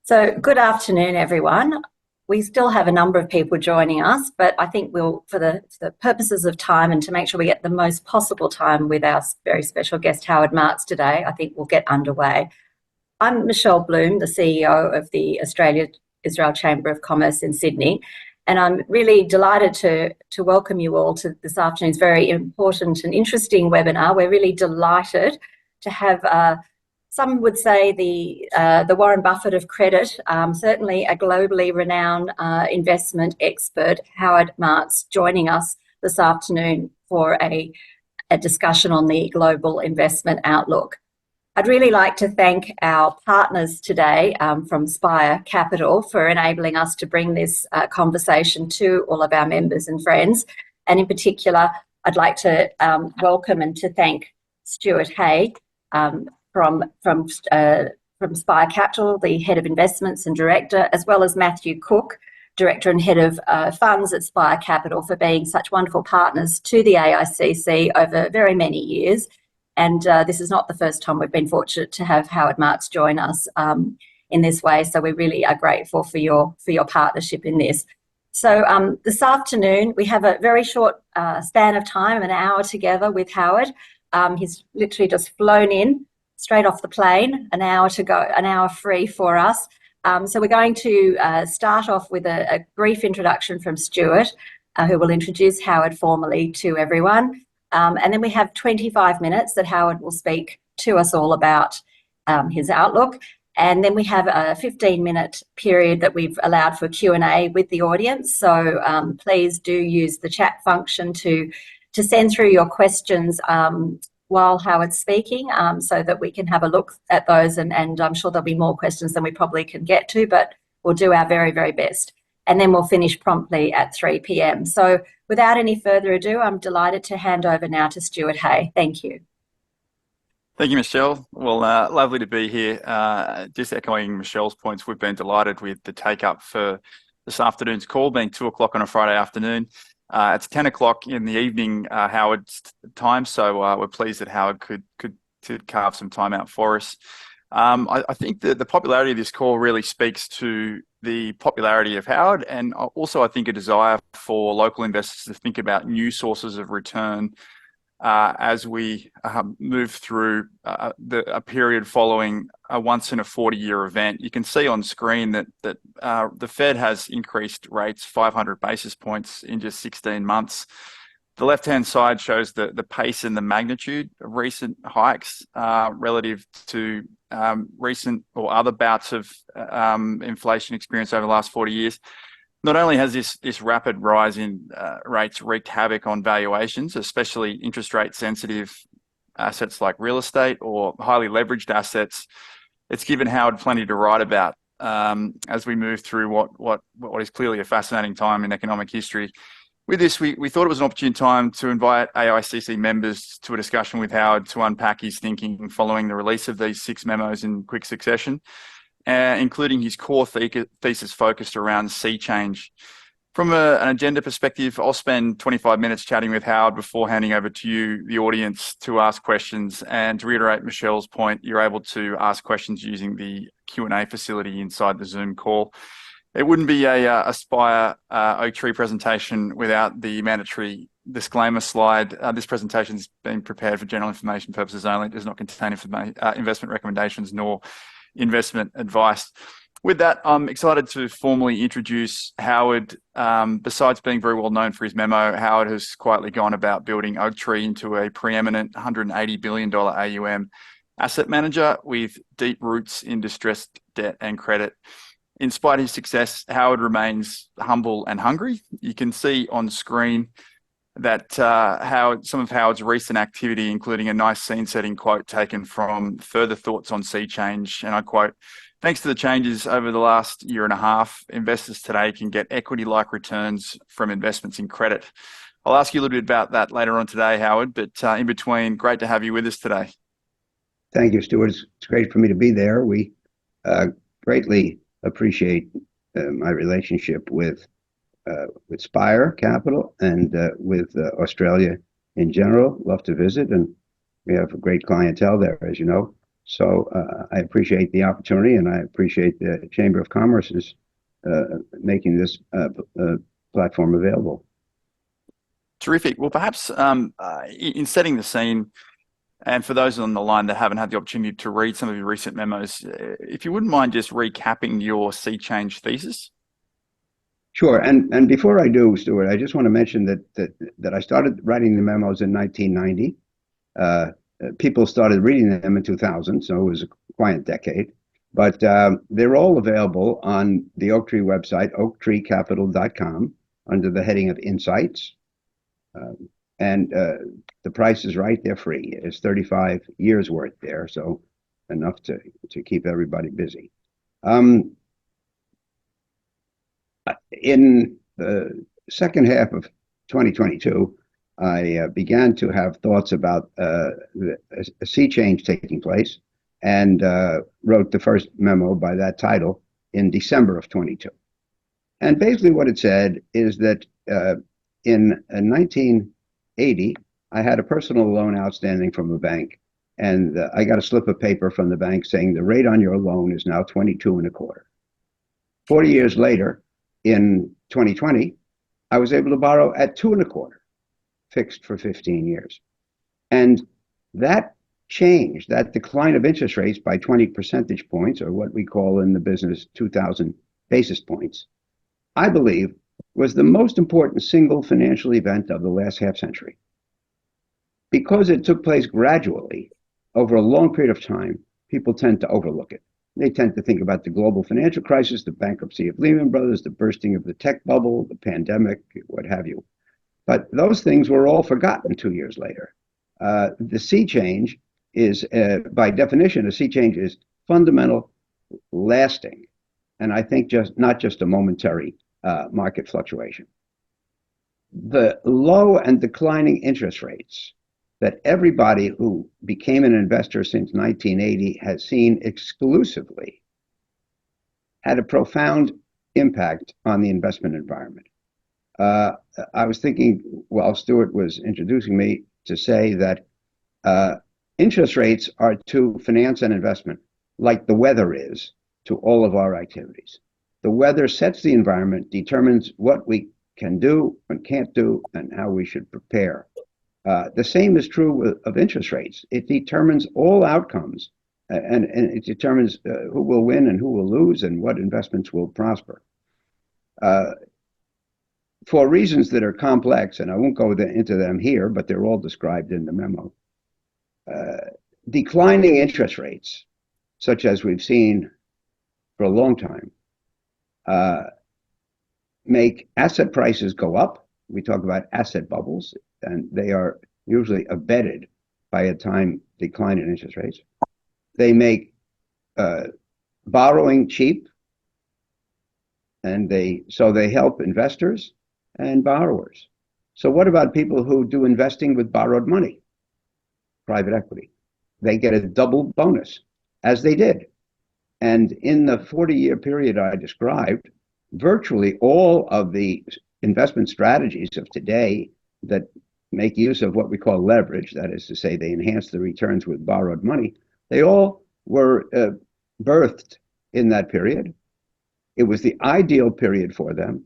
So good afternoon, everyone. We still have a number of people joining us, but I think for the purposes of time and to make sure we get the most possible time with our very special guest, Howard Marks, today, I think we'll get underway. I'm Michelle Bloom, the CEO of the Australia-Israel Chamber of Commerce in Sydney, and I'm really delighted to welcome you all to this afternoon's very important and interesting webinar. We're really delighted to have some would say the Warren Buffett of credit, certainly a globally renowned investment expert, Howard Marks, joining us this afternoon for a discussion on the global investment outlook. I'd really like to thank our partners today from Spire Capital for enabling us to bring this conversation to all of our members and friends. And in particular, I'd like to welcome and to thank Stuart Hay, from Spire Capital, the Head of Investments and Director, as well as Matthew Cook, Director and Head of Funds at Spire Capital, for being such wonderful partners to the AICC over very many years. And this is not the first time we've been fortunate to have Howard Marks join us in this way, so we really are grateful for your partnership in this. So this afternoon, we have a very short span of time, an hour together with Howard. He's literally just flown in straight off the plane, an hour to go, an hour free for us. So we're going to start off with a brief introduction from Stuart, who will introduce Howard formally to everyone. And then we have 25 minutes that Howard will speak to us all about his outlook. And then we have a 15-minute period that we've allowed for Q&A with the audience. So please do use the chat function to send through your questions while Howard's speaking, so that we can have a look at those, and I'm sure there'll be more questions than we probably can get to, but we'll do our very, very best. And then we'll finish promptly at 3 p.m. So without any further ado, I'm delighted to hand over now to Stuart Hay. Thank you. Thank you, Michelle. Well, lovely to be here. Just echoing Michelle's points, we've been delighted with the take-up for this afternoon's call, being 2 o'clock on a Friday afternoon. It's 10 o'clock in the evening, Howard's time, so we're pleased that Howard could carve some time out for us. I think that the popularity of this call really speaks to the popularity of Howard, and also I think a desire for local investors to think about new sources of return as we move through a period following a once-in-a-40-year event. You can see on screen that the Fed has increased rates 500 basis points in just 16 months. The left-hand side shows the pace and the magnitude of recent hikes relative to recent or other bouts of inflation experienced over the last 40 years. Not only has this rapid rise in rates wreaked havoc on valuations, especially interest rate sensitive assets like real estate or highly leveraged assets, it's given Howard plenty to write about as we move through what is clearly a fascinating time in economic history. With this, we thought it was an opportune time to invite AICC members to a discussion with Howard to unpack his thinking following the release of these 6 memos in quick succession, including his core thesis focused around sea change. From an agenda perspective, I'll spend 25 minutes chatting with Howard before handing over to you, the audience, to ask questions. And to reiterate Michelle's point, you're able to ask questions using the Q&A facility inside the Zoom call. It wouldn't be a Spire Oaktree presentation without the mandatory disclaimer slide. This presentation has been prepared for general information purposes only. It does not contain investment recommendations nor investment advice. With that, I'm excited to formally introduce Howard. Besides being very well known for his memo, Howard has quietly gone about building Oaktree into a preeminent $180 billion AUM asset manager with deep roots in distressed debt and credit. In spite of his success, Howard remains humble and hungry. You can see on screen that some of Howard's recent activity, including a nice scene-setting quote taken from Further Thoughts on Sea Change, and I quote, "Thanks to the changes over the last year and a half, investors today can get equity-like returns from investments in credit." I'll ask you a little bit about that later on today, Howard, but in between, great to have you with us today. Thank you, Stuart. It's great for me to be there. We greatly appreciate my relationship with Spire Capital and with Australia in general. Love to visit, and we have a great clientele there, as you know. So I appreciate the opportunity, and I appreciate the Chamber of Commerce's making this platform available. Terrific. Well, perhaps in setting the scene, and for those on the line that haven't had the opportunity to read some of your recent memos, if you wouldn't mind just recapping your sea change thesis. Sure. And before I do, Stuart, I just want to mention that I started writing the memos in 1990. People started reading them in 2000, so it was a quiet decade. But they're all available on the Oaktree website, oaktreecapital.com, under the heading of Insights. And the price is right, they're free. It's 35 years worth there, so enough to keep everybody busy. In the second half of 2022, I began to have thoughts about a sea change taking place, and wrote the first memo by that title in December of 22. And basically what it said is that in 1980, I had a personal loan outstanding from a bank, and I got a slip of paper from the bank saying the rate on your loan is now 22.25. 40 years later, in 2020, I was able to borrow at 2.25, fixed for 15 years. And that change, that decline of interest rates by 20 percentage points, or what we call in the business 2,000 basis points, I believe was the most important single financial event of the last half century. Because it took place gradually over a long period of time, people tend to overlook it. They tend to think about the global financial crisis, the bankruptcy of Lehman Brothers, the bursting of the tech bubble, the pandemic, what have you. But those things were all forgotten 2 years later. The sea change is, by definition, a sea change is fundamental, lasting, and I think not just a momentary market fluctuation. The low and declining interest rates that everybody who became an investor since 1980 has seen exclusively had a profound impact on the investment environment. I was thinking while Stuart was introducing me to say that interest rates are to finance and investment like the weather is to all of our activities. The weather sets the environment, determines what we can do and can't do, and how we should prepare. The same is true of interest rates. It determines all outcomes, and it determines who will win and who will lose and what investments will prosper. For reasons that are complex, and I won't go into them here, but they're all described in the memo, declining interest rates, such as we've seen for a long time, make asset prices go up. We talk about asset bubbles, and they are usually abetted by a time decline in interest rates. They make borrowing cheap, and so they help investors and borrowers. So what about people who do investing with borrowed money? Private equity. They get a double bonus, as they did. And in the 40-year period I described, virtually all of the investment strategies of today that make use of what we call leverage, that is to say, they enhance the returns with borrowed money, they all were birthed in that period. It was the ideal period for them,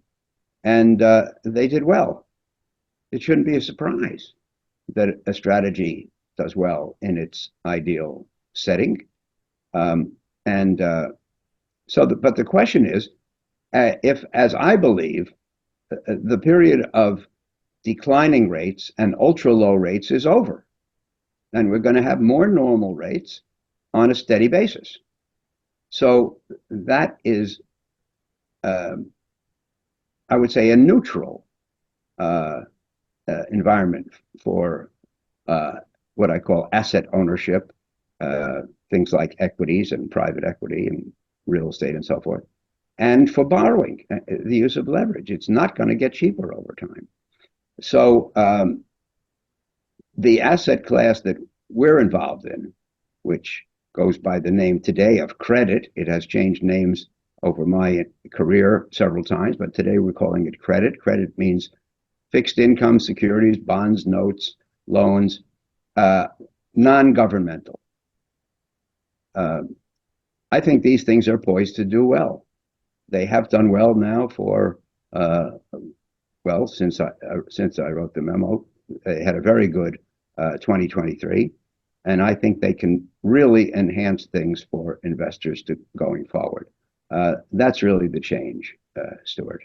and they did well. It shouldn't be a surprise that a strategy does well in its ideal setting. But the question is, if, as I believe, the period of declining rates and ultra low rates is over, and we're going to have more normal rates on a steady basis. So that is, I would say, a neutral environment for what I call asset ownership, things like equities and private equity and real estate and so forth, and for borrowing, the use of leverage. It's not going to get cheaper over time. So the asset class that we're involved in, which goes by the name today of credit, it has changed names over my career several times, but today we're calling it credit. Credit means fixed income securities, bonds, notes, loans, non-governmental. I think these things are poised to do well. They have done well now for since I wrote the memo. They had a very good 2023, and I think they can really enhance things for investors going forward. That's really the change, Stuart.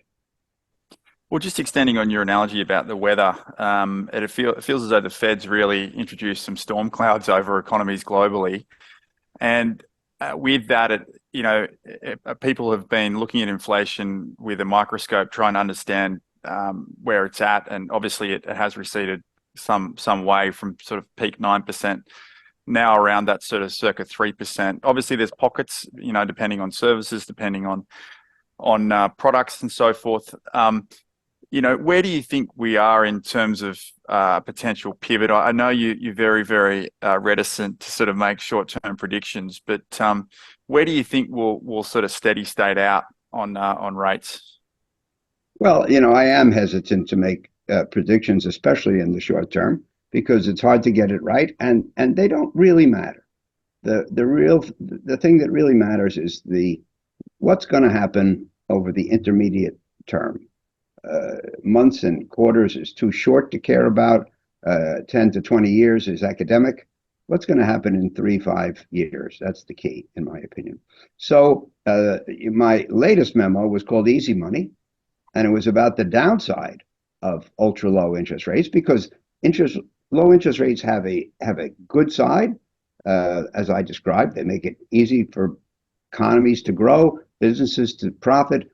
Well, just extending on your analogy about the weather, it feels as though the Fed's really introduced some storm clouds over economies globally, and with that, people have been looking at inflation with a microscope, trying to understand where it's at, and obviously it has receded some way from sort of peak 9%, now around that sort of circa 3%. Obviously, there's pockets, depending on services, depending on products and so forth. Where do you think we are in terms of potential pivot? I know you're very, very reticent to sort of make short-term predictions, but where do you think we'll sort of steady state out on rates? Well, I am hesitant to make predictions, especially in the short term, because it's hard to get it right, and they don't really matter. The thing that really matters is what's going to happen over the intermediate term. Months and quarters is too short to care about. 10 to 20 years is academic. What's going to happen in 3-5 years? That's the key, in my opinion. So my latest memo was called Easy Money, and it was about the downside of ultra low interest rates, because low interest rates have a good side, as I described. They make it easy for economies to grow, businesses to profit,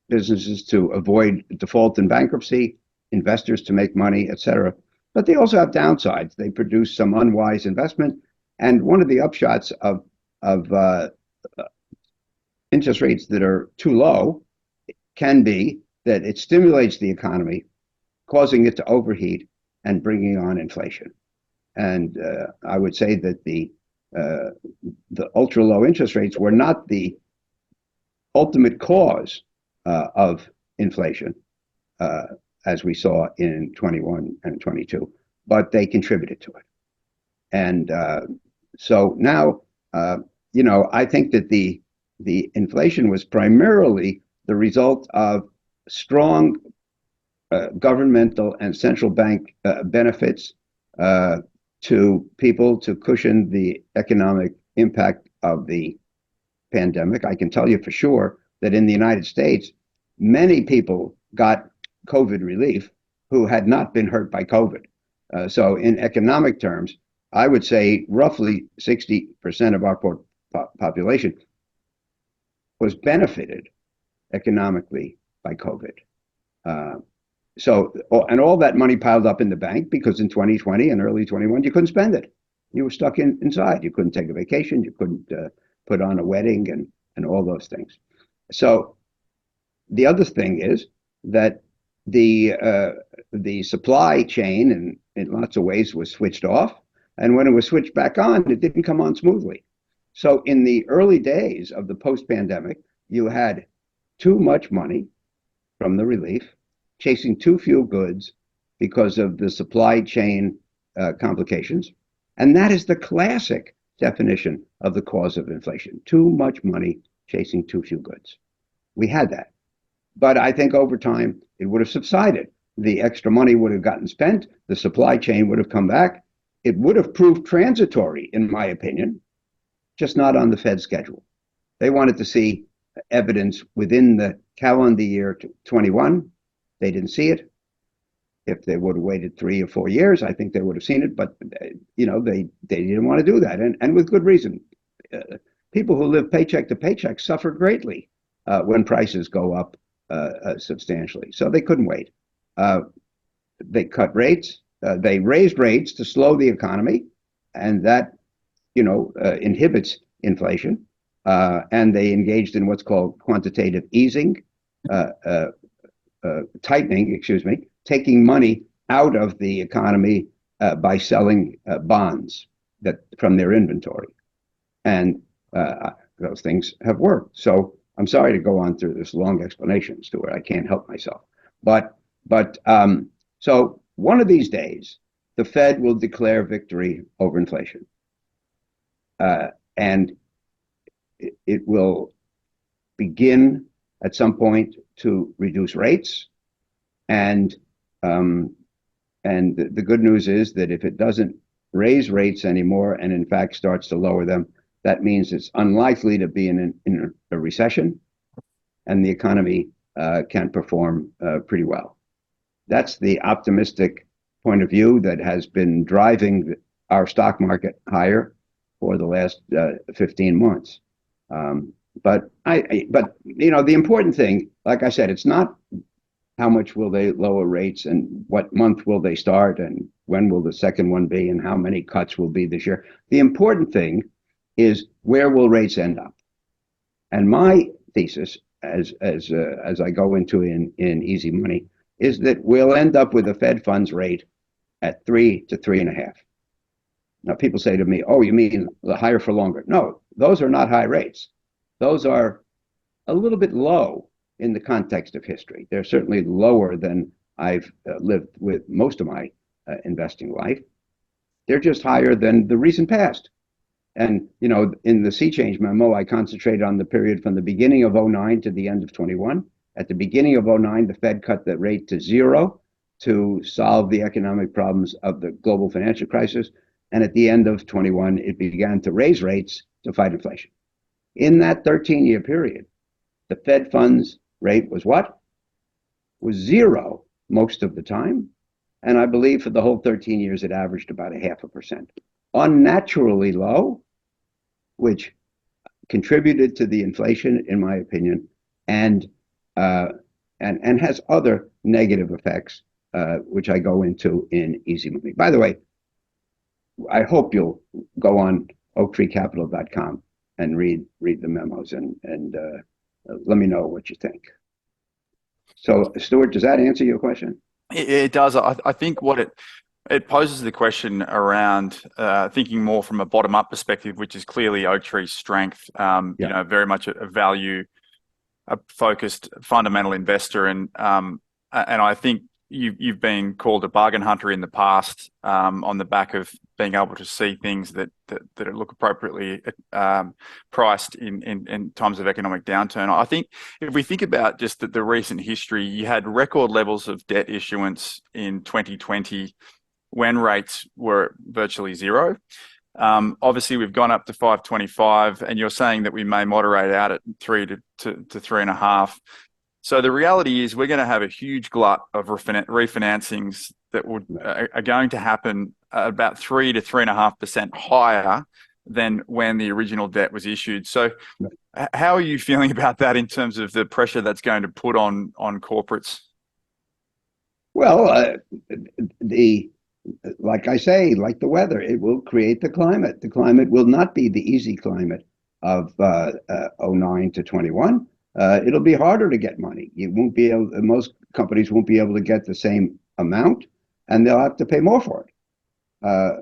businesses to avoid default and bankruptcy, investors to make money, etc. But they also have downsides. They produce some unwise investment, and one of the upshots of interest rates that are too low can be that it stimulates the economy, causing it to overheat and bringing on inflation. And I would say that the ultra low interest rates were not the ultimate cause of inflation, as we saw in 21 and 22, but they contributed to it. And so now, I think that the inflation was primarily the result of strong governmental and central bank benefits to people to cushion the economic impact of the pandemic. I can tell you for sure that in the United States, many people got COVID relief who had not been hurt by COVID. So in economic terms, I would say roughly 60% of our population was benefited economically by COVID. And all that money piled up in the bank because in 2020 and early 21, you couldn't spend it. You were stuck inside. You couldn't take a vacation. You couldn't put on a wedding and all those things. So the other thing is that the supply chain in lots of ways was switched off. And when it was switched back on, it didn't come on smoothly. So in the early days of the post-pandemic, you had too much money from the relief, chasing too few goods because of the supply chain complications. And that is the classic definition of the cause of inflation. Too much money chasing too few goods. We had that. But I think over time, it would have subsided. The extra money would have gotten spent. The supply chain would have come back. It would have proved transitory, in my opinion, just not on the Fed schedule. They wanted to see evidence within the calendar year 21. They didn't see it. If they would have waited 3 or 4 years, I think they would have seen it. But, they didn't want to do that. And with good reason. People who live paycheck to paycheck suffer greatly when prices go up substantially. So they couldn't wait. They cut rates. They raised rates to slow the economy. And that, inhibits inflation. And they engaged in what's called quantitative easing, tightening, taking money out of the economy by selling bonds from their inventory. And those things have worked. So I'm sorry to go on through this long explanation, Stuart. I can't help myself. But so one of these days, the Fed will declare victory over inflation. and it will begin at some point to reduce rates. And the good news is that if it doesn't raise rates anymore and in fact starts to lower them, that means it's unlikely to be in a recession, and the economy can perform pretty well. That's the optimistic point of view that has been driving our stock market higher for the last 15 months. But the important thing, like I said, it's not how much will they lower rates and what month will they start and when will the second one be and how many cuts will be this year. The important thing is where will rates end up. And my thesis, as I go into in Easy Money, is that we'll end up with a Fed funds rate at 3 to 3.5. Now people say to me, "Oh, you mean the higher for longer?" No, those are not high rates. Those are a little bit low in the context of history. They're certainly lower than I've lived with most of my investing life. They're just higher than the recent past. And, in the Sea Change memo, I concentrated on the period from the beginning of 09 to the end of 21. At the beginning of 09, the Fed cut the rate to 0 to solve the economic problems of the global financial crisis. And at the end of 21, it began to raise rates to fight inflation. In that 13-year period, the Fed funds rate was what? Was 0 most of the time. And I believe for the whole 13 years, it averaged about 0.5%. Unnaturally low, which contributed to the inflation, in my opinion, and has other negative effects, which I go into in Easy Money. By the way, I hope you'll go on oaktreecapital.com and read the memos and let me know what you think. So, Stuart, does that answer your question? It does. I think what it poses the question around thinking more from a bottom-up perspective, which is clearly Oaktree's strength. Very much a value-focused fundamental investor, and I think you've been called a bargain hunter in the past on the back of being able to see things that look appropriately priced in times of economic downturn. I think if we think about just the recent history, you had record levels of debt issuance in 2020 when rates were virtually 0. Obviously, we've gone up to 525, and you're saying that we may moderate out at 3 to 3.5. So the reality is we're going to have a huge glut of refinancings that are going to happen about 3 to 3.5% higher than when the original debt was issued. So how are you feeling about that in terms of the pressure that's going to put on corporates? Well, like I say, like the weather, it will create the climate. The climate will not be the easy climate of 09 to 21. It'll be harder to get money. Most companies won't be able to get the same amount, and they'll have to pay more for it. I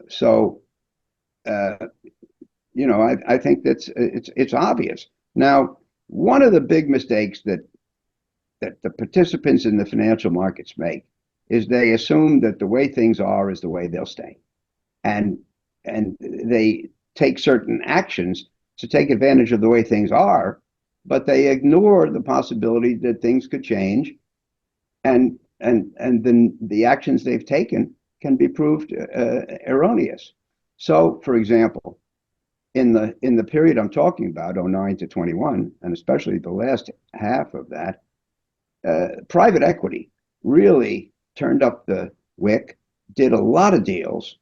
think it's obvious. Now, one of the big mistakes that the participants in the financial markets make is they assume that the way things are is the way they'll stay, and they take certain actions to take advantage of the way things are, but they ignore the possibility that things could change, and then the actions they've taken can be proved erroneous. So, for example, in the period I'm talking about, 09 to 21, and especially the last half of that, private equity really turned up the wick, did a lot of deals,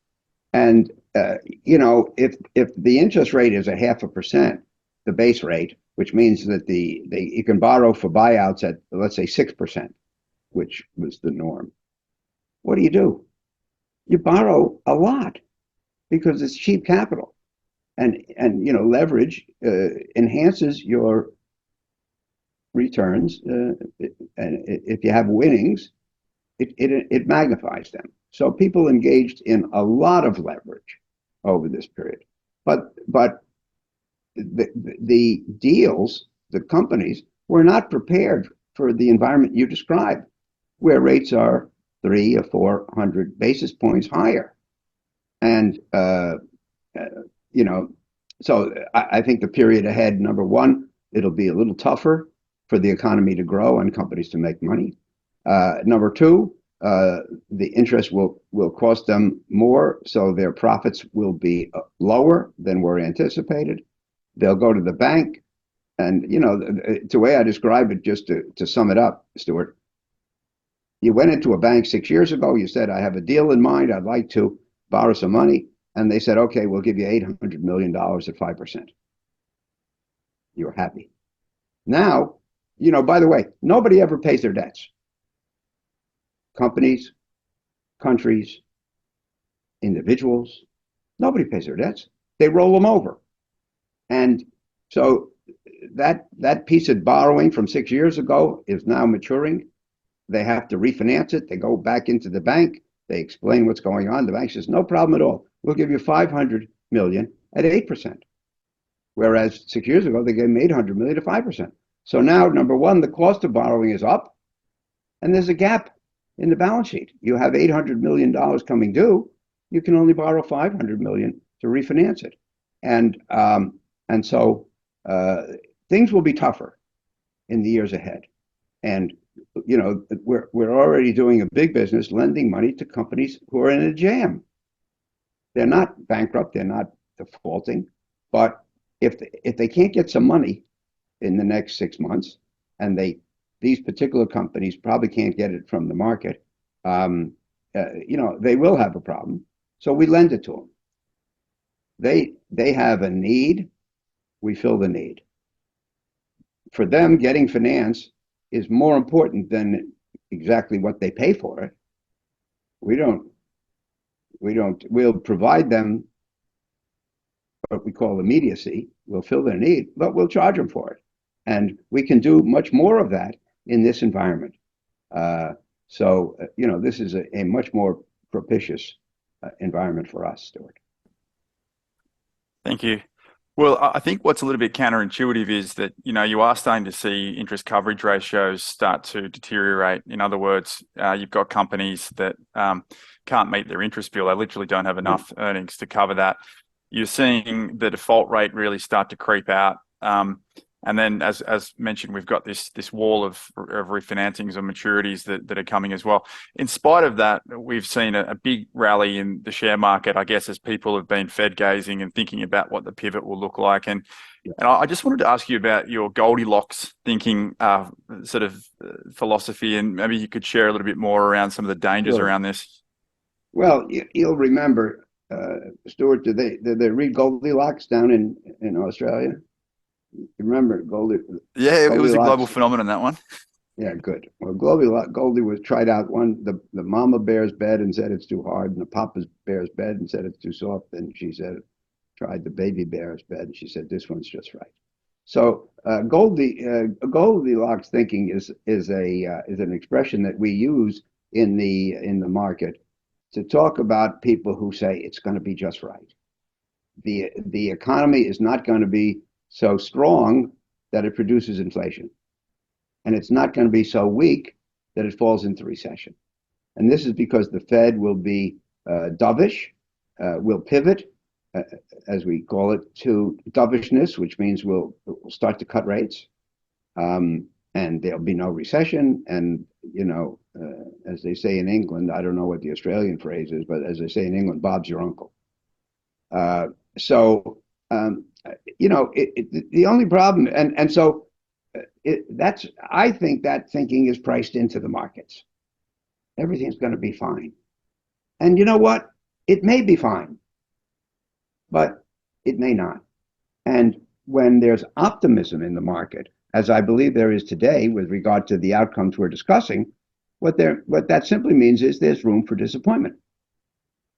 and if the interest rate is 0.5%, the base rate, which means that you can borrow for buyouts at, let's say, 6%, which was the norm. What do? You borrow a lot because it's cheap capital, and leverage enhances your returns, and if you have winnings, it magnifies them. So people engaged in a lot of leverage over this period, but the deals, the companies were not prepared for the environment you described, where rates are 300 or 400 basis points higher. And, so I think the period ahead, number one, it'll be a little tougher for the economy to grow and companies to make money. Number two, the interest will cost them more, so their profits will be lower than were anticipated. They'll go to the bank, and the way I describe it, just to sum it up, Stuart, you went into a bank 6 years ago. You said, "I have a deal in mind. I'd like to borrow some money," and they said, "Okay, we'll give you $800 million at 5%. You're happy. Now, by the way, nobody ever pays their debts. Companies, countries, individuals, nobody pays their debts. They roll them over. And so that piece of borrowing from 6 years ago is now maturing. They have to refinance it. They go back into the bank. They explain what's going on. The bank says, "No problem at all. We'll give you $500 million at 8%. Whereas 6 years ago, they gave them $800 million at 5%. So now, number one, the cost of borrowing is up, and there's a gap in the balance sheet. You have $800 million coming due. You can only borrow $500 million to refinance it. And so things will be tougher in the years ahead. And we're already doing a big business lending money to companies who are in a jam. They're not bankrupt, they're not defaulting, but if they can't get some money in the next 6 months, and these particular companies probably can't get it from the market, they will have a problem. So we lend it to them. They have a need, we fill the need. For them, getting finance is more important than exactly what they pay for it. We'll provide them what we call immediacy. We'll fill their need, but we'll charge them for it. And we can do much more of that in this environment. This is a much more propitious environment for us, Stuart. Thank you. Well, I think what's a little bit counterintuitive is that, you are starting to see interest coverage ratios start to deteriorate. In other words, you've got companies that can't meet their interest bill. They literally don't have enough earnings to cover that. You're seeing the default rate really start to creep out. And then, as mentioned, we've got this wall of refinancings or maturities that are coming as well. In spite of that, we've seen a big rally in the share market, I guess, as people have been Fed gazing and thinking about what the pivot will look like. And I just wanted to ask you about your Goldilocks thinking sort of philosophy, and maybe you could share a little bit more around some of the dangers around this. Well, you'll remember, Stuart, did they read Goldilocks down in Australia? You remember Goldie? Yeah, it was a global phenomenon, that one. Yeah, good. Well, Goldie was tried out the mama bear's bed and said it's too hard, and the papa bear's bed and said it's too soft, and she said tried the baby bear's bed and she said this one's just right. So Goldilocks thinking is an expression that we use in the market to talk about people who say it's going to be just right. The economy is not going to be so strong that it produces inflation. And it's not going to be so weak that it falls into recession. And this is because the Fed will be dovish, will pivot, as we call it, to dovishness, which means we'll start to cut rates. And there'll be no recession. And, as they say in England, I don't know what the Australian phrase is, but as they say in England, Bob's your uncle. The only problem, and so I think that thinking is priced into the markets. Everything's going to be fine. And you know what? It may be fine, but it may not. And when there's optimism in the market, as I believe there is today with regard to the outcomes we're discussing, what that simply means is there's room for disappointment.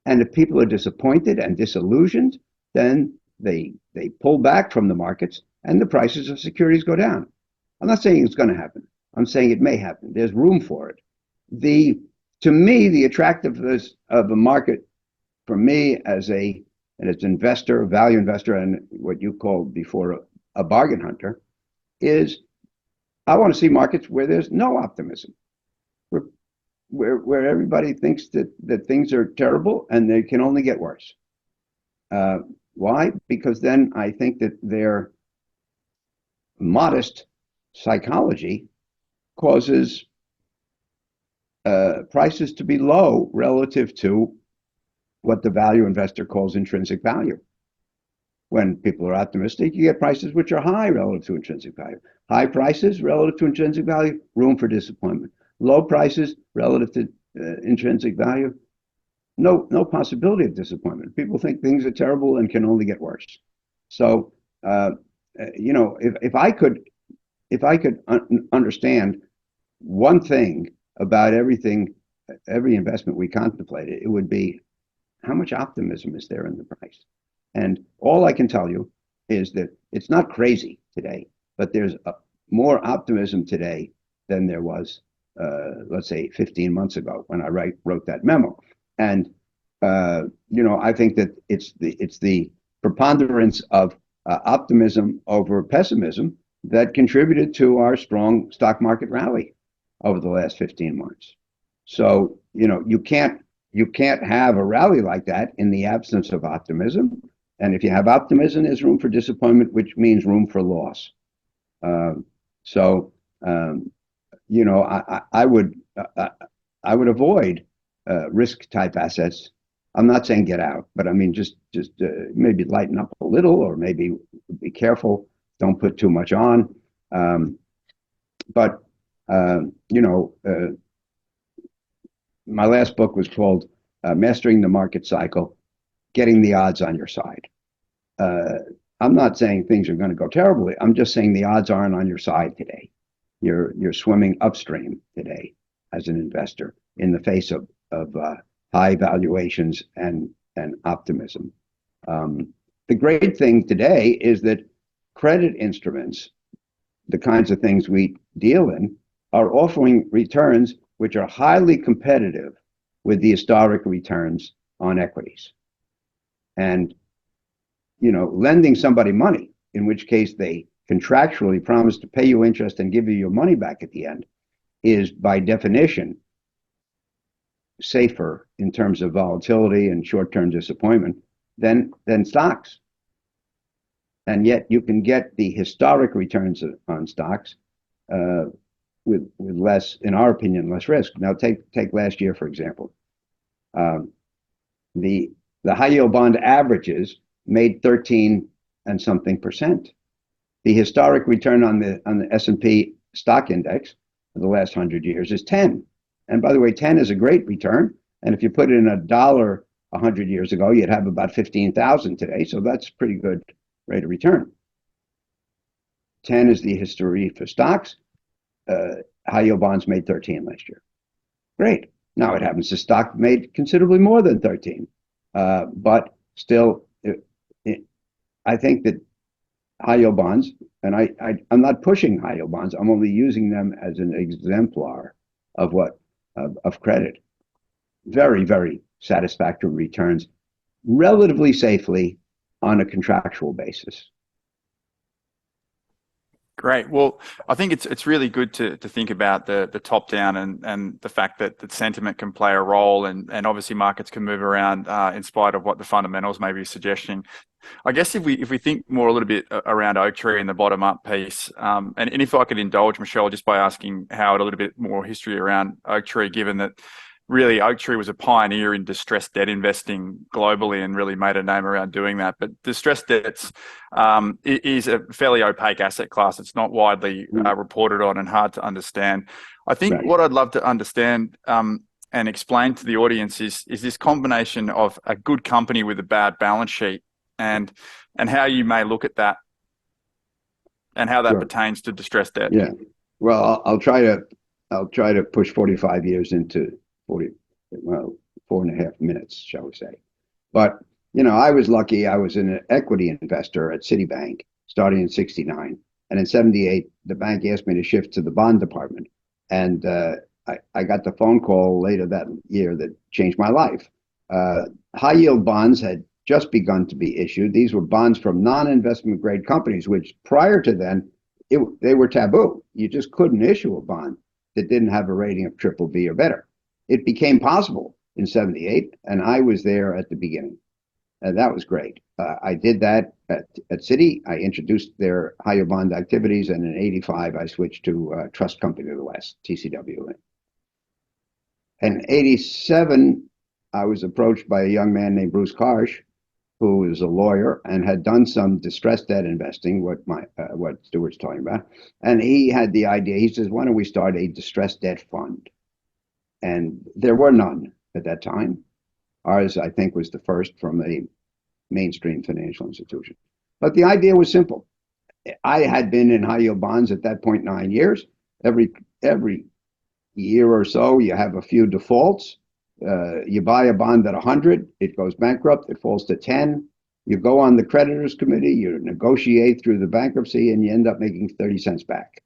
And if people are disappointed and disillusioned, then they pull back from the markets and the prices of securities go down. I'm not saying it's going to happen. I'm saying it may happen. There's room for it. To me, the attractiveness of a market, for me as an investor, a value investor, and what you called before a bargain hunter, is I want to see markets where there's no optimism, where everybody thinks that things are terrible and they can only get worse. Why? Because then I think that their modest psychology causes prices to be low relative to what the value investor calls intrinsic value. When people are optimistic, you get prices which are high relative to intrinsic value. High prices relative to intrinsic value, room for disappointment. Low prices relative to intrinsic value, no possibility of disappointment. People think things are terrible and can only get worse. So, if I could understand one thing about every investment we contemplated, it would be how much optimism is there in the price. And all I can tell you is that it's not crazy today, but there's more optimism today than there was, let's say, 15 months ago when I wrote that memo. And I think that it's the preponderance of optimism over pessimism that contributed to our strong stock market rally over the last 15 months. So, you can't have a rally like that in the absence of optimism. And if you have optimism, there's room for disappointment, which means room for loss. I would avoid risk type assets. I'm not saying get out, but I mean just maybe lighten up a little, or maybe be careful. Don't put too much on. My last book was called Mastering the Market Cycle, Getting the Odds on Your Side. I'm not saying things are going to go terribly. I'm just saying the odds aren't on your side today. You're swimming upstream today as an investor in the face of high valuations and optimism. The great thing today is that credit instruments, the kinds of things we deal in, are offering returns which are highly competitive with the historic returns on equities. And, lending somebody money, in which case they contractually promise to pay you interest and give you your money back at the end, is by definition safer in terms of volatility and short-term disappointment than stocks. And yet you can get the historic returns on stocks with less, in our opinion, less risk. Now take last year, for example. The high yield bond averages made 13 and something percent. The historic return on the S&P stock index for the last 100 years is 10. And by the way, 10 is a great return. And if you put it in $1 100 years ago, you'd have about 15,000 today. So that's a pretty good rate of return. 10 is the history for stocks. High yield bonds made 13 last year. Great. Now it happens the stock made considerably more than 13. But still, I think that high yield bonds, and I'm not pushing high yield bonds, I'm only using them as an exemplar of of credit. Very, very satisfactory returns, relatively safely on a contractual basis. Great. Well, I think it's really good to think about the top down and the fact that sentiment can play a role, and obviously markets can move around in spite of what the fundamentals may be suggesting. I guess if we think more a little bit around Oaktree and the bottom up piece, and if I could indulge Michelle just by asking Howard a little bit more history around Oaktree, given that really Oaktree was a pioneer in distressed debt investing globally and really made a name around doing that. But distressed debts is a fairly opaque asset class. It's not widely reported on and hard to understand. I think what I'd love to understand and explain to the audience is this combination of a good company with a bad balance sheet and how you may look at that and how that pertains to distressed debt. Yeah. Well, I'll try to push 45 years into 4.5 minutes, shall we say. But, I was lucky. I was an equity investor at Citibank starting in 69. And in 78, the bank asked me to shift to the bond department. And I got the phone call later that year that changed my life. High yield bonds had just begun to be issued. These were bonds from non-investment grade companies, which prior to then, they were taboo. You just couldn't issue a bond that didn't have a rating of BBB or better. It became possible in 78, and I was there at the beginning. That was great. I did that at Citi. I introduced their high yield bond activities, and in '85 I switched to Trust Company of the West, TCW. In '87, I was approached by a young man named Bruce Karsh, who is a lawyer and had done some distressed debt investing, what Stuart's talking about. And he had the idea. He says, "Why don't we start a distressed debt fund?" And there were none at that time. Ours, I think, was the first from a mainstream financial institution. But the idea was simple. I had been in high yield bonds at that point 9 years. Every year or so, you have a few defaults. You buy a bond at 100, it goes bankrupt, it falls to 10. You go on the creditors committee, you negotiate through the bankruptcy, and you end up making 30 cents back.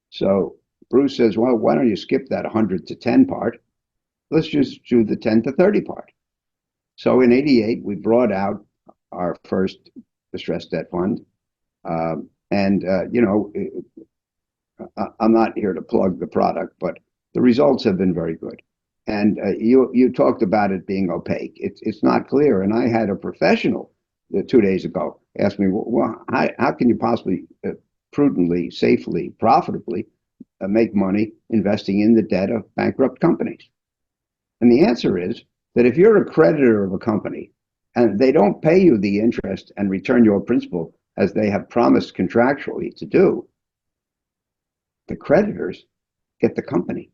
So Bruce says, "Well, why don't you skip that 100 to 10 part? Let's just do the 10 to 30 part." So in '88, we brought out our first distressed debt fund. I'm not here to plug the product, but the results have been very good. And you talked about it being opaque. It's not clear. And I had a professional 2 days ago ask me, "Well, how can you possibly prudently, safely, profitably make money investing in the debt of bankrupt companies?" And the answer is that if you're a creditor of a company and they don't pay you the interest and return your principal as they have promised contractually to do, the creditors get the company.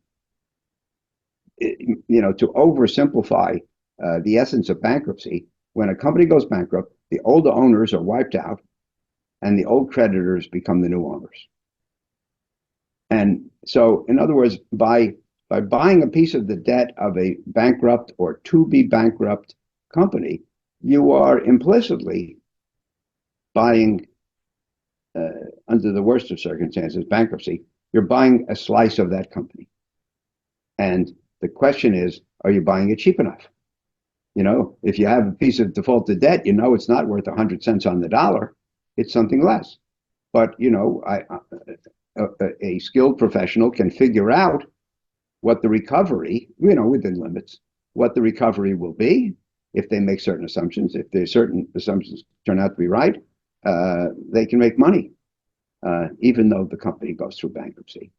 To oversimplify the essence of bankruptcy, when a company goes bankrupt, the old owners are wiped out and the old creditors become the new owners. And so, in other words, by buying a piece of the debt of a bankrupt or to be bankrupt company, you are implicitly buying, under the worst of circumstances, bankruptcy, you're buying a slice of that company. And the question is, are you buying it cheap enough? If you have a piece of defaulted debt, it's not worth 100 cents on the dollar. It's something less. But, a skilled professional can figure out what the recovery, within limits, what the recovery will be if they make certain assumptions. If there's certain assumptions turn out to be right, they can make money, even though the company goes through bankruptcy.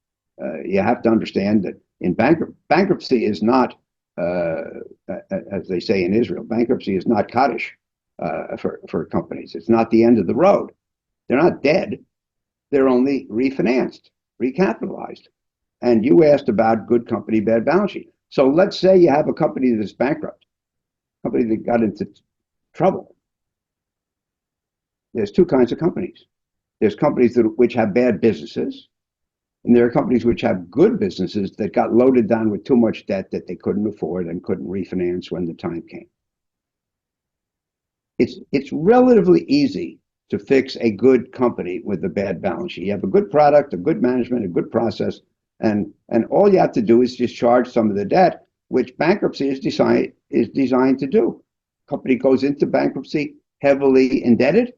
You have to understand that in bankruptcy is not, as they say in Israel, bankruptcy is not Kaddish for companies. It's not the end of the road. They're not dead. They're only refinanced, recapitalized. And you asked about good company, bad balance sheet. So let's say you have a company that's bankrupt, a company that got into trouble. There's two kinds of companies. There's companies which have bad businesses, and there are companies which have good businesses that got loaded down with too much debt that they couldn't afford and couldn't refinance when the time came. It's relatively easy to fix a good company with a bad balance sheet. You have a good product, a good management, a good process, and all you have to do is just charge some of the debt, which bankruptcy is designed to do. Company goes into bankruptcy heavily indebted,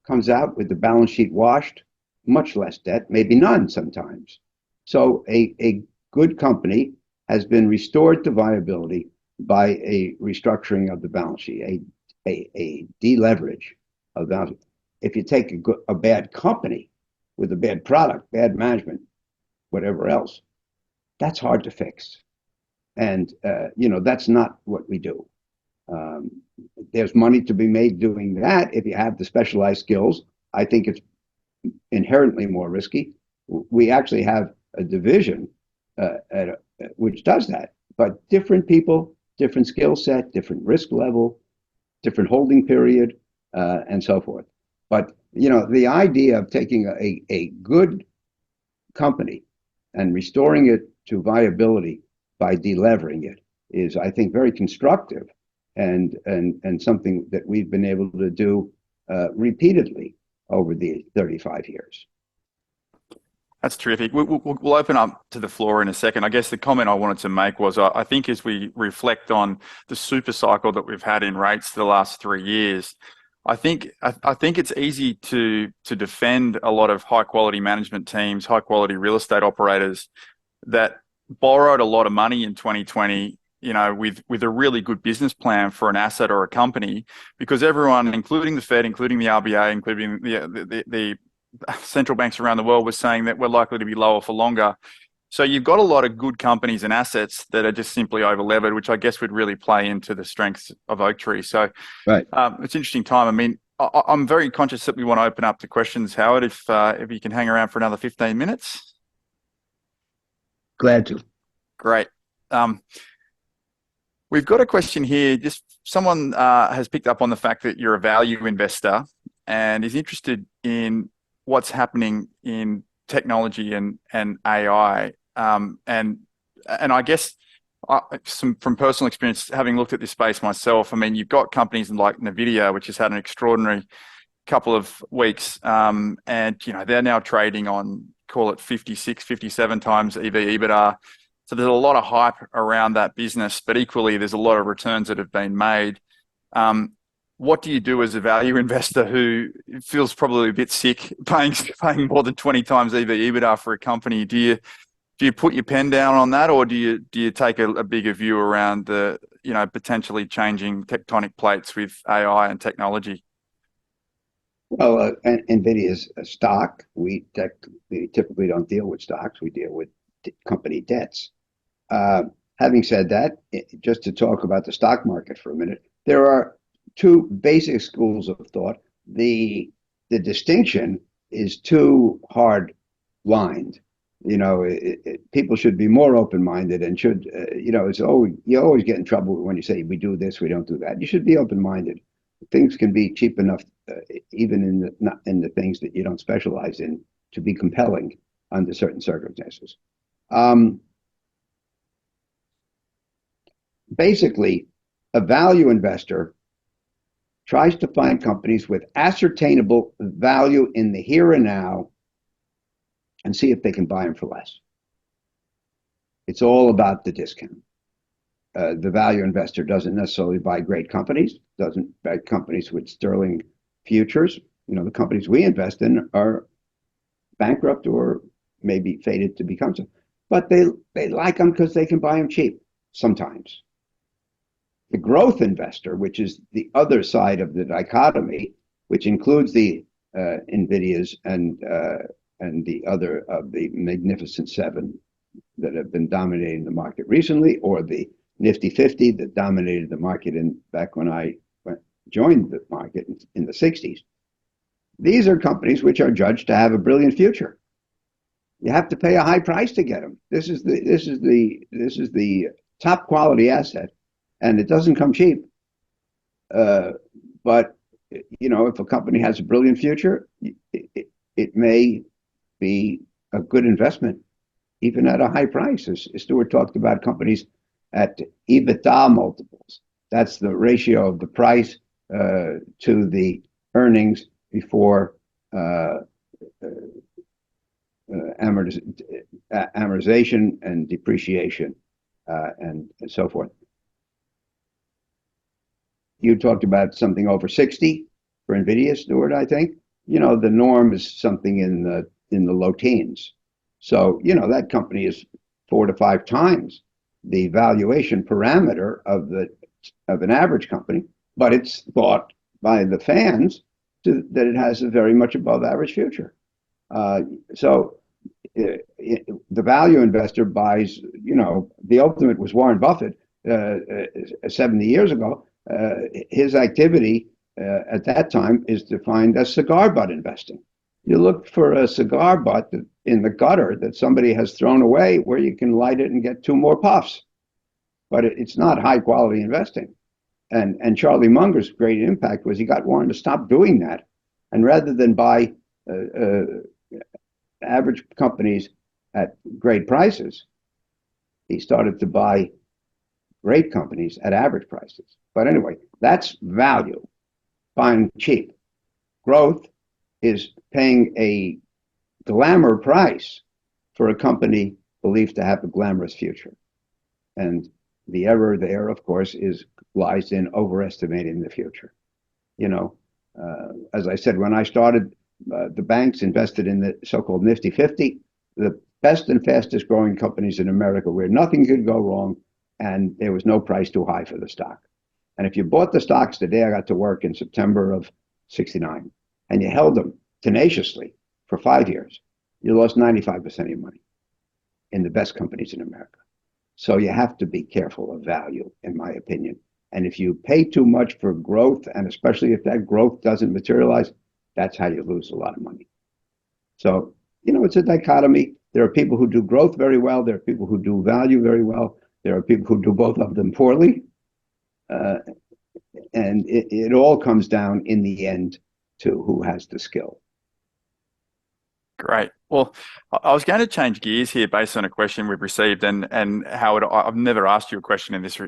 comes out with the balance sheet washed, much less debt, maybe none sometimes. So a good company has been restored to viability by a restructuring of the balance sheet, a deleverage of the. If you take a bad company with a bad product, bad management, whatever else, that's hard to fix. And, that's not what we do. There's money to be made doing that if you have the specialized skills. I think it's inherently more risky. We actually have a division which does that, but different people, different skill set, different risk level, different holding period, and so forth. But, the idea of taking a good company and restoring it to viability by delevering it is, I think, very constructive and something that we've been able to do repeatedly over the 35 years. That's terrific. We'll open up to the floor in a second. I guess the comment I wanted to make was I think as we reflect on the super cycle that we've had in rates for the last 3 years, I think it's easy to defend a lot of high quality management teams, high quality real estate operators that borrowed a lot of money in 2020 with a really good business plan for an asset or a company, because everyone, including the Fed, including the RBA, including the central banks around the world, was saying that we're likely to be lower for longer. So you've got a lot of good companies and assets that are just simply over-levered, which I guess would really play into the strengths of Oaktree. So Right. It's an interesting time. I mean, I'm very conscious that we want to open up to questions, Howard, if you can hang around for another 15 minutes. Glad to. Great. We've got a question here. Just someone has picked up on the fact that you're a value investor and is interested in what's happening in technology and AI. And I guess from personal experience, having looked at this space myself, I mean, you've got companies like NVIDIA, which has had an extraordinary couple of weeks, and they're now trading on, call it 56, 57 times EV/EBITDA. So there's a lot of hype around that business, but equally there's a lot of returns that have been made. What do you do as a value investor who feels probably a bit sick paying more than 20 times EV/EBITDA for a company? Do you put your pen down on that, or do you take a bigger view around the potentially changing tectonic plates with AI and technology? Well, NVIDIA is a stock. We typically don't deal with stocks. We deal with company debts. Having said that, just to talk about the stock market for a minute, there are two basic schools of thought. The distinction is too hard lined. People should be more open-minded and should, it's always, you always get in trouble when you say we do this, we don't do that. You should be open-minded. Things can be cheap enough, even in the things that you don't specialize in, to be compelling under certain circumstances. Basically, a value investor tries to find companies with ascertainable value in the here and now and see if they can buy them for less. It's all about the discount. The value investor doesn't necessarily buy great companies, doesn't buy companies with sterling futures. The companies we invest in are bankrupt or maybe fated to become so. But they like them because they can buy them cheap sometimes. The growth investor, which is the other side of the dichotomy, which includes the NVIDIAs and the other of the Magnificent Seven that have been dominating the market recently, or the Nifty 50 that dominated the market back when I joined the market in the 60s. These are companies which are judged to have a brilliant future. You have to pay a high price to get them. This is the top quality asset, and it doesn't come cheap. But if a company has a brilliant future, it may be a good investment, even at a high price. As Stuart talked about companies at EBITDA multiples. That's the ratio of the price to the earnings before amortization and depreciation and so forth. You talked about something over 60 for NVIDIA, Stuart, I think. The norm is something in the low teens. So, that company is 4 to 5 times the valuation parameter of an average company, but it's thought by the fans that it has a very much above average future. So the value investor buys, the ultimate was Warren Buffett 70 years ago. His activity at that time is defined as cigar butt investing. You look for a cigar butt in the gutter that somebody has thrown away where you can light it and get 2 more puffs. But it's not high quality investing. And Charlie Munger's great impact was he got Warren to stop doing that. And rather than buy average companies at great prices, he started to buy great companies at average prices. But anyway, that's value, buying cheap. Growth is paying a glamour price for a company believed to have a glamorous future. And the error there, of course, lies in overestimating the future. As I said, when I started, the banks invested in the so-called Nifty 50, the best and fastest growing companies in America where nothing could go wrong. and there was no price too high for the stock. And if you bought the stocks the day I got to work in September of '69, and you held them tenaciously for 5 years, you lost 95% of your money in the best companies in America. So you have to be careful of value, in my opinion. And if you pay too much for growth, and especially if that growth doesn't materialize, that's how you lose a lot of money. So, it's a dichotomy. There are people who do growth very well. There are people who do value very well. There are people who do both of them poorly. And it all comes down in the end to who has the skill. Great. Well, I was going to change gears here based on a question we've received, and Howard, I've never asked you a question in this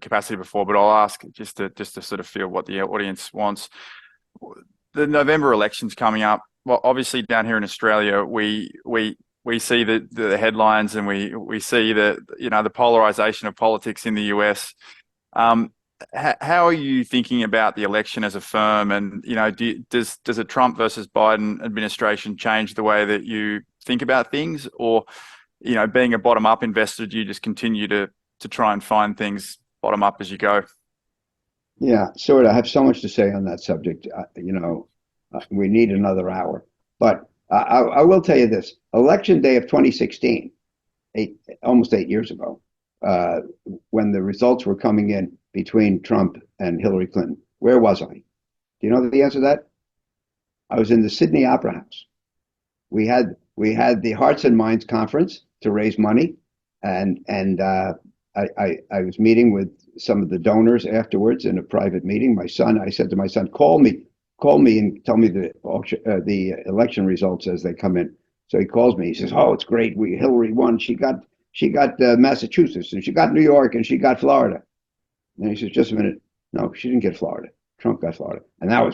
capacity before, but I'll ask just to sort of feel what the audience wants. The November election's coming up. Well, obviously down here in Australia, we see the headlines, and we see the polarization of politics in the US. How are you thinking about the election as a firm, and does a Trump versus Biden administration change the way that you think about things, or being a bottom up investor, do you just continue to try and find things bottom up as you go? Yeah, Stuart, I have so much to say on that subject. We need another hour, but I will tell you this: Election day of 2016, almost 8 years ago, when the results were coming in between Trump and Hillary Clinton, where was I? Do you know the answer to that? I was in the Sydney Opera House. We had the Hearts and Minds conference to raise money, and I was meeting with some of the donors afterwards in a private meeting. I said to my son, call me and tell me the election results as they come in. So he calls me. He says, "Oh, it's great. Hillary won. She got Massachusetts, and she got New York, and she got Florida." And he says, "Just a minute. No, she didn't get Florida. Trump got Florida." And that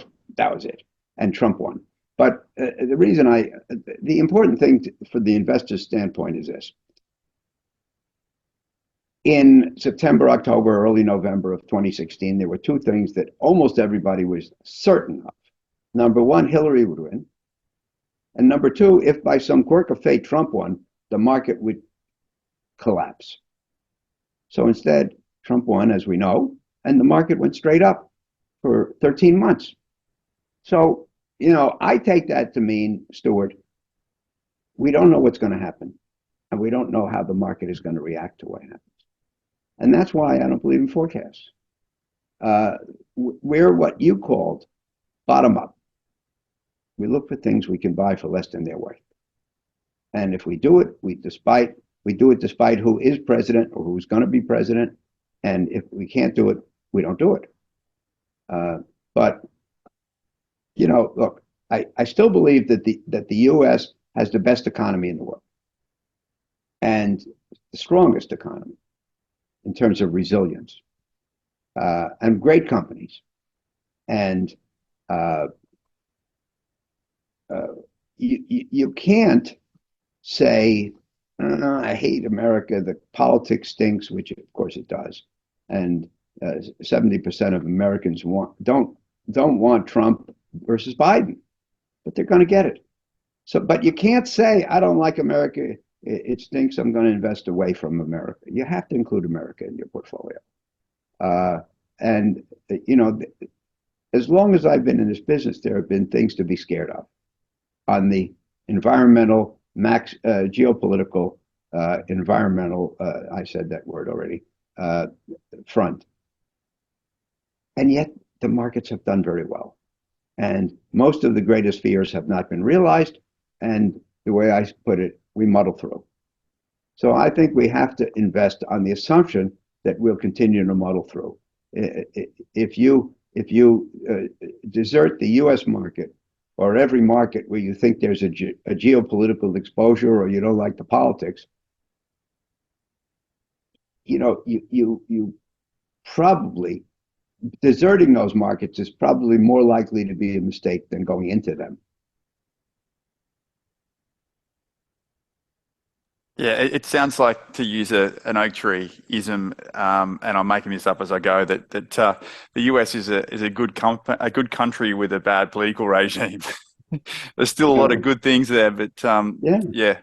was it. And Trump won. But the important thing for the investor's standpoint is this. In September, October, early November of 2016, there were two things that almost everybody was certain of. Number one, Hillary would win. And number two, if by some quirk of fate Trump won, the market would collapse. So instead, Trump won, as we know, and the market went straight up for 13 months. So, I take that to mean, Stuart, we don't know what's going to happen, and we don't know how the market is going to react to what happens. And that's why I don't believe in forecasts. We're what you called bottom up. We look for things we can buy for less than they're worth. And if we do it, we do it despite who is president or who's going to be president. And if we can't do it, we don't do it. But look, I still believe that the U.S. has the best economy in the world and the strongest economy in terms of resilience, and great companies. And you can't say, "I hate America. The politics stinks," which of course it does. And 70% of Americans don't want Trump versus Biden, but they're going to get it. So, but you can't say, "I don't like America. It stinks. I'm going to invest away from America." You have to include America in your portfolio. And as long as I've been in this business, there have been things to be scared of on the environmental, geopolitical, environmental. I said that word already. Front. And yet the markets have done very well. And most of the greatest fears have not been realized. And the way I put it, we muddle through. So I think we have to invest on the assumption that we'll continue to muddle through. If you desert the U.S. market, or every market where you think there's a geopolitical exposure, or you don't like the politics, you probably, deserting those markets is probably more likely to be a mistake than going into them. Yeah, it sounds like, to use an Oaktree ism, and I'm making this up as I go, that the US is a good country with a bad political regime. There's still a lot of good things there, but yeah,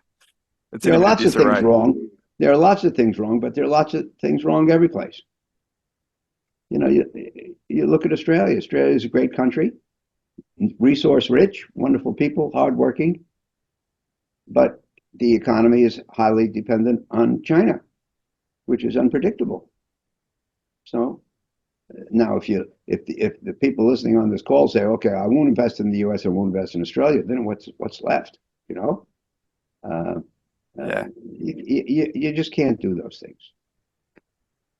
it's there in are a bit lots of disarray. things wrong. there are lots of things wrong, but there are lots of things wrong every place. You know, you look at Australia. Australia is a great country, resource rich, wonderful people, hardworking, but the economy is highly dependent on China, which is unpredictable. So now, if the people listening on this call say, "Okay, I won't invest in the U.S. I won't invest in Australia," then what's left? You know, Yeah. you just can't do those things.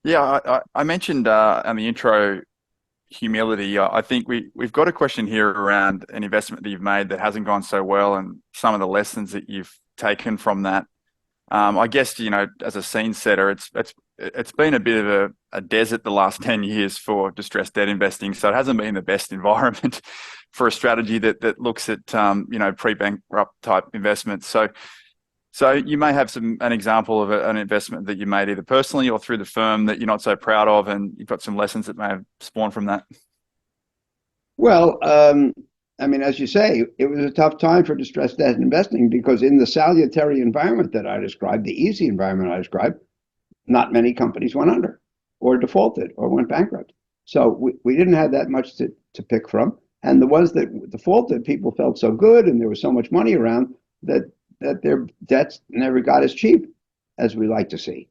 Yeah, I mentioned on the intro humility. I think we've got a question here around an investment that you've made that hasn't gone so well, and some of the lessons that you've taken from that. I guess, you know, as a scene setter, it's been a bit of a desert the last 10 years for distressed debt investing. So it hasn't been the best environment for a strategy that looks at, you know, pre-bankrupt type investments. So you may have an example of an investment that you made either personally or through the firm that you're not so proud of, and you've got some lessons that may have spawned from that. Well, I mean, as you say, it was a tough time for distressed debt investing because in the salutary environment that I described, the easy environment I described, not many companies went under or defaulted or went bankrupt. So we didn't have that much to pick from. And the ones that defaulted, people felt so good and there was so much money around that their debts never got as cheap as we like to see.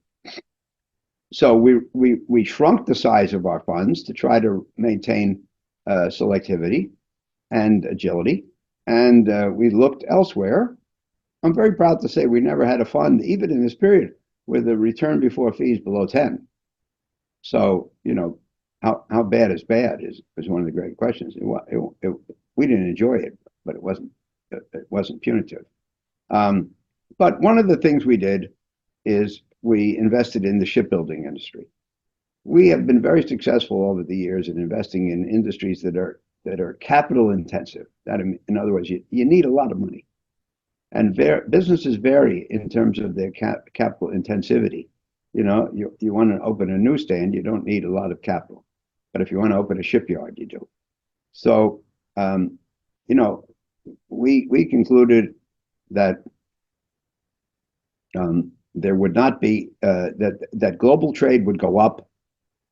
So we shrunk the size of our funds to try to maintain selectivity and agility, and we looked elsewhere. I'm very proud to say we never had a fund, even in this period, with a return before fees below 10. So, you know, how bad is bad is one of the great questions. We didn't enjoy it, but it wasn't punitive. But one of the things we did is we invested in the shipbuilding industry. We have been very successful over the years in investing in industries that are capital intensive. That, in other words, you need a lot of money, and businesses vary in terms of their capital intensivity. You know, you want to open a newsstand, you don't need a lot of capital, but if you want to open a shipyard, you do. So, you know, we concluded that there would not be that global trade would go up,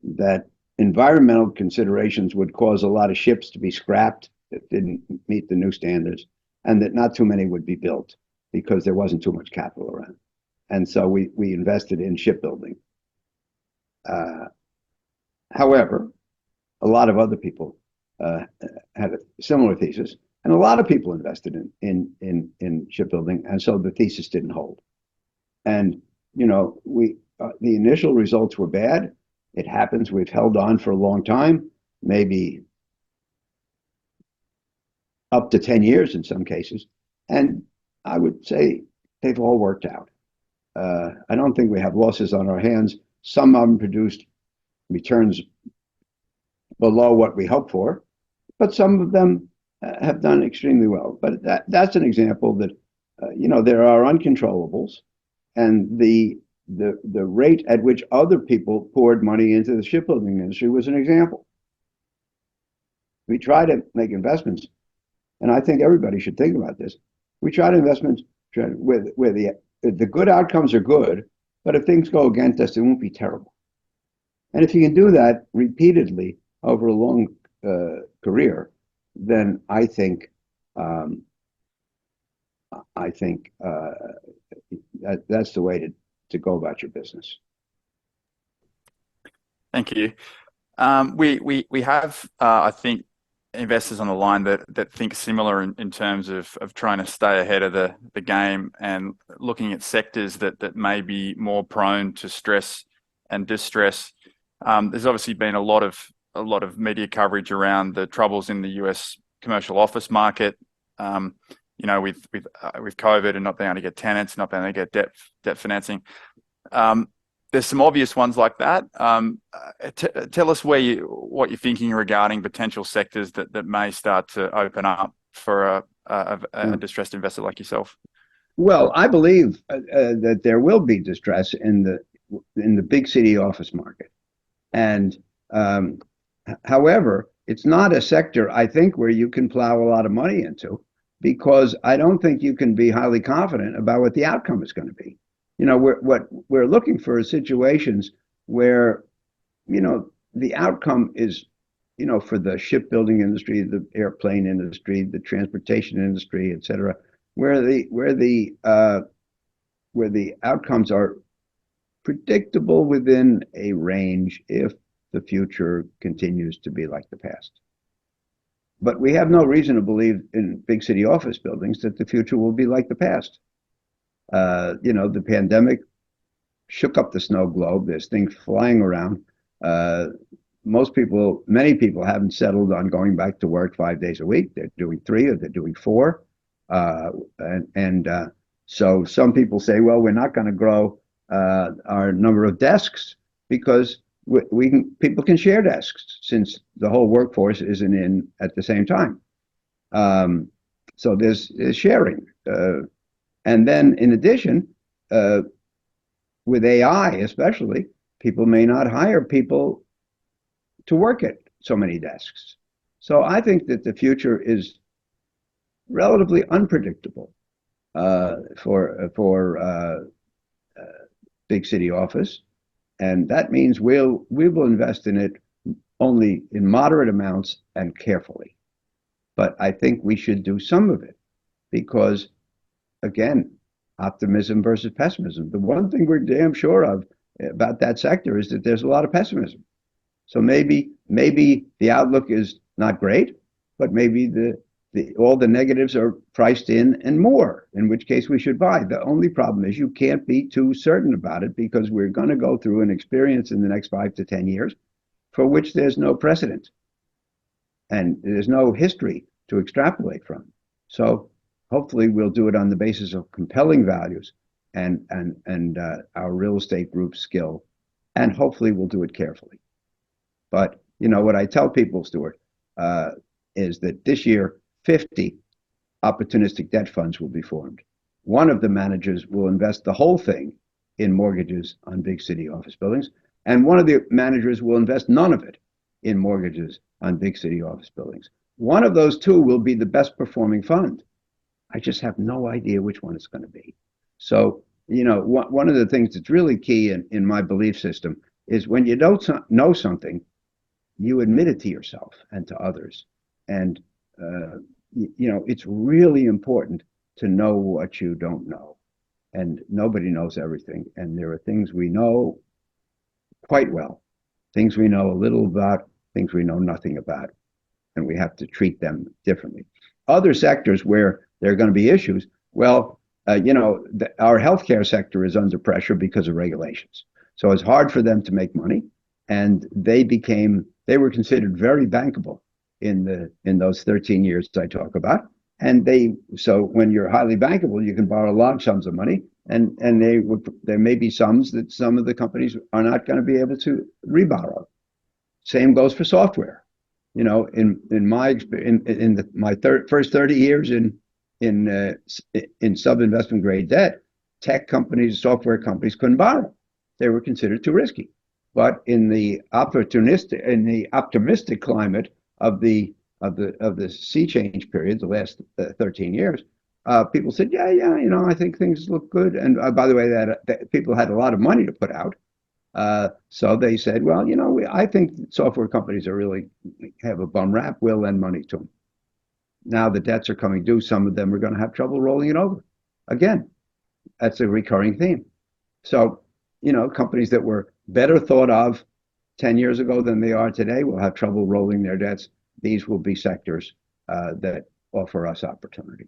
that environmental considerations would cause a lot of ships to be scrapped that didn't meet the new standards, and that not too many would be built because there wasn't too much capital around. And so we invested in shipbuilding. However, a lot of other people had a similar thesis, and a lot of people invested in shipbuilding, and so the thesis didn't hold. And you know, the initial results were bad. It happens. We've held on for a long time, maybe up to 10 years in some cases. And I would say they've all worked out. I don't think we have losses on our hands. Some of them produced returns below what we hoped for, but some of them have done extremely well. But that's an example that, you know, there are uncontrollables, and the rate at which other people poured money into the shipbuilding industry was an example. We try to make investments, and I think everybody should think about this. We try to investments where the good outcomes are good, but if things go against us, it won't be terrible. And if you can do that repeatedly over a long career, then I think that's the way to go about your business. Thank you. We have, I think, investors on the line that think similar in terms of trying to stay ahead of the game and looking at sectors that may be more prone to stress and distress. There's obviously been a lot of media coverage around the troubles in the US commercial office market. You know, with COVID and not being able to get tenants, not being able to get debt financing. There's some obvious ones like that. Tell us what you're thinking regarding potential sectors that may start to open up for a distressed investor like yourself. Well, I believe that there will be distress in the big city office market, and however, it's not a sector I think where you can plow a lot of money into, because I don't think you can be highly confident about what the outcome is going to be. what we're looking for is situations where, the outcome is, for the shipbuilding industry, the airplane industry, the transportation industry, et cetera, where the outcomes are predictable within a range if the future continues to be like the past. But we have no reason to believe in big city office buildings that the future will be like the past. The pandemic shook up the snow globe. There's things flying around. Many people haven't settled on going back to work 5 days a week. They're doing 3 or they're doing 4. So some people say, well, we're not going to grow our number of desks because people can share desks since the whole workforce isn't in at the same time. So there's sharing. And then in addition, with AI especially, people may not hire people to work at so many desks. So I think that the future is relatively unpredictable for big city office, and that means we will invest in it only in moderate amounts and carefully. But I think we should do some of it because, again, optimism versus pessimism. The one thing we're damn sure of about that sector is that there's a lot of pessimism. So maybe the outlook is not great, but maybe all the negatives are priced in and more, in which case we should buy. The only problem is you can't be too certain about it because we're going to go through an experience in the next 5 to 10 years for which there's no precedent and there's no history to extrapolate from. So hopefully we'll do it on the basis of compelling values and our real estate group's skill, and hopefully we'll do it carefully. But what I tell people, Stuart, is that this year 50 opportunistic debt funds will be formed. One of the managers will invest the whole thing in mortgages on big city office buildings, and one of the managers will invest none of it in mortgages on big city office buildings. One of those two will be the best performing fund. I just have no idea which one it's going to be. So, one of the things that's really key in my belief system is when you don't know something, you admit it to yourself and to others. And, it's really important to know what you don't know. And nobody knows everything. And there are things we know quite well, things we know a little about, things we know nothing about. And we have to treat them differently. Other sectors where there are going to be issues, well, our healthcare sector is under pressure because of regulations. So it's hard for them to make money. And they were considered very bankable in those 13 years I talk about. And so when you're highly bankable, you can borrow large sums of money, and there may be sums that some of the companies are not going to be able to reborrow. Same goes for software. In my experience, my first 30 years in sub-investment grade debt, tech companies, software companies couldn't borrow. They were considered too risky. But in the optimistic climate of the sea change period, the last 13 years, people said, yeah, I think things look good. And by the way, that people had a lot of money to put out. So they said, well, I think software companies really have a bum rap. We'll lend money to them. Now the debts are coming due. Some of them are going to have trouble rolling it over. Again, that's a recurring theme. So, companies that were better thought of 10 years ago than they are today will have trouble rolling their debts. These will be sectors that offer us opportunity.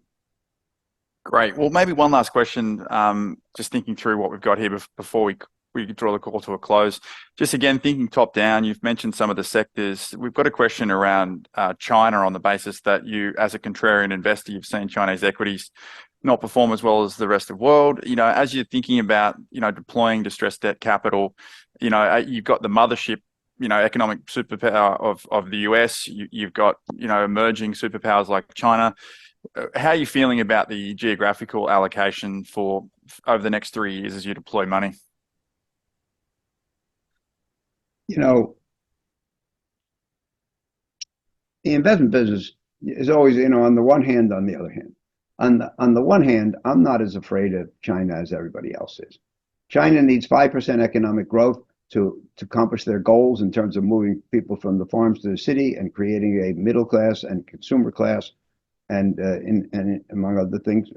Great. Well, maybe one last question, just thinking through what we've got here before we draw the call to a close. Just again, thinking top down, you've mentioned some of the sectors. We've got a question around China on the basis that you, as a contrarian investor, you've seen Chinese equities not perform as well as the rest of the world. As you're thinking about, deploying distressed debt capital, you've got the mothership, economic superpower of the US. You've got, emerging superpowers like China. How are you feeling about the geographical allocation for over the next 3 years as you deploy money? The investment business is always, on the one hand, on the other hand. On the one hand, I'm not as afraid of China as everybody else is. China needs 5% economic growth to accomplish their goals in terms of moving people from the farms to the city and creating a middle class and consumer class, and among other things,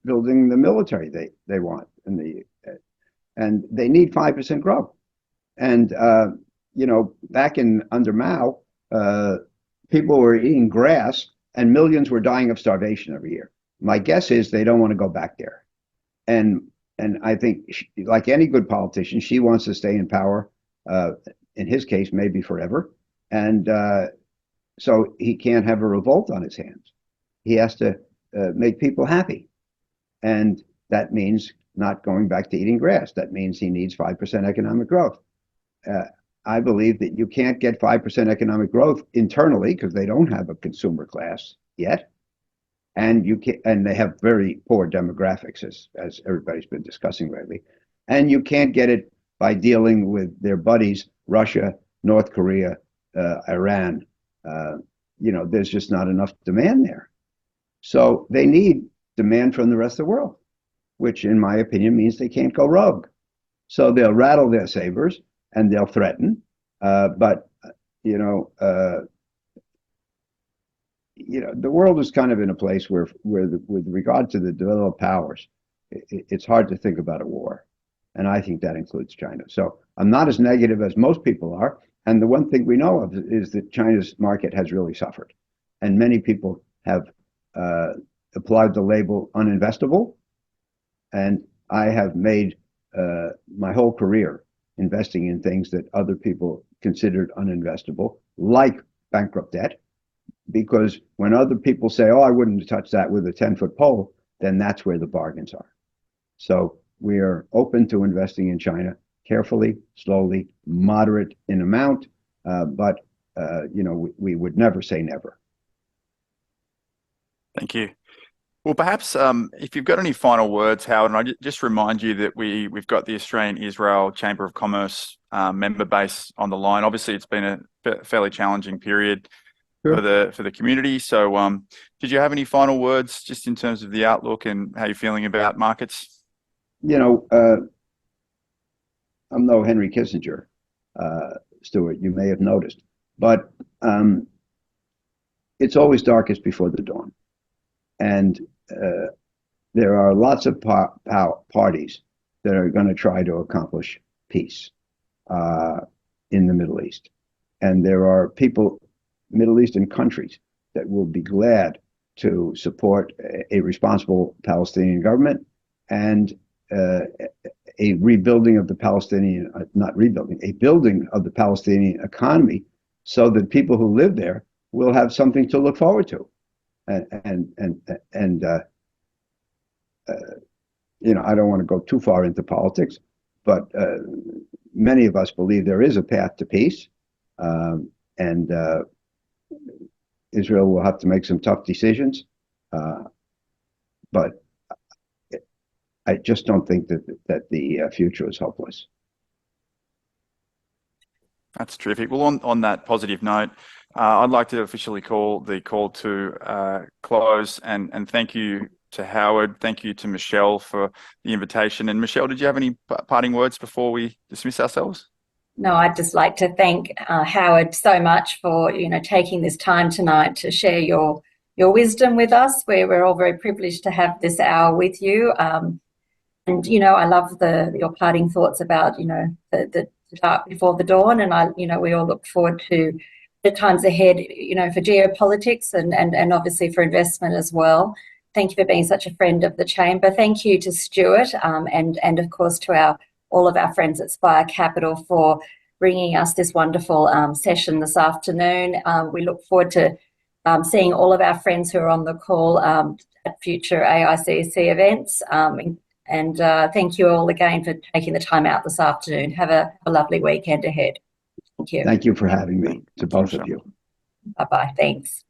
building the military they want, and they need 5% growth. And back under Mao, people were eating grass and millions were dying of starvation every year. My guess is they don't want to go back there. And I think, like any good politician, she wants to stay in power, in his case, maybe forever. And so he can't have a revolt on his hands. He has to make people happy. And that means not going back to eating grass. That means he needs 5% economic growth. I believe that you can't get 5% economic growth internally because they don't have a consumer class yet. And they have very poor demographics, as everybody's been discussing lately. And you can't get it by dealing with their buddies, Russia, North Korea, Iran. There's just not enough demand there. So they need demand from the rest of the world, which in my opinion means they can't go rogue. So they'll rattle their sabers and they'll threaten. The world is kind of in a place where with regard to the developed powers, it's hard to think about a war. And I think that includes China. So I'm not as negative as most people are. And the one thing we know of is that China's market has really suffered. And many people have applied the label uninvestable. And I have made my whole career investing in things that other people considered uninvestable, like bankrupt debt. Because when other people say, oh, I wouldn't touch that with a 10-foot pole, then that's where the bargains are. So we are open to investing in China carefully, slowly, moderate in amount, but we would never say never. Thank you. Well, perhaps if you've got any final words, Howard, and I just remind you that we've got the Australian-Israel Chamber of Commerce member base on the line. Obviously, it's been a fairly challenging period. Sure. For the community. So did you have any final words just in terms of the outlook and how you're feeling about markets? I'm no Henry Kissinger, Stuart, you may have noticed, but it's always darkest before the dawn. And there are lots of parties that are going to try to accomplish peace in the Middle East. And there are people, Middle Eastern countries, that will be glad to support a responsible Palestinian government and a rebuilding of the Palestinian, a building of the Palestinian economy so that people who live there will have something to look forward to. I don't want to go too far into politics, but many of us believe there is a path to peace, and Israel will have to make some tough decisions, but I just don't think that the future is hopeless. That's terrific. Well, on that positive note, I'd like to officially call the call to close, and thank you to Howard. Thank you to Michelle for the invitation. And Michelle, did you have any parting words before we dismiss ourselves? No, I'd just like to thank Howard so much for taking this time tonight to share your wisdom with us. We're all very privileged to have this hour with you. And I love your parting thoughts about the dark before the dawn, and we all look forward to the times ahead, for geopolitics and obviously for investment as well. Thank you for being such a friend of the Chamber. Thank you to Stuart and of course to all of our friends at Spire Capital for bringing us this wonderful session this afternoon. We look forward to seeing all of our friends who are on the call at future AICC events. And thank you all again for taking the time out this afternoon. Have a lovely weekend ahead. Thank you. Thank you for having me, to both of you. Bye-bye. Thanks.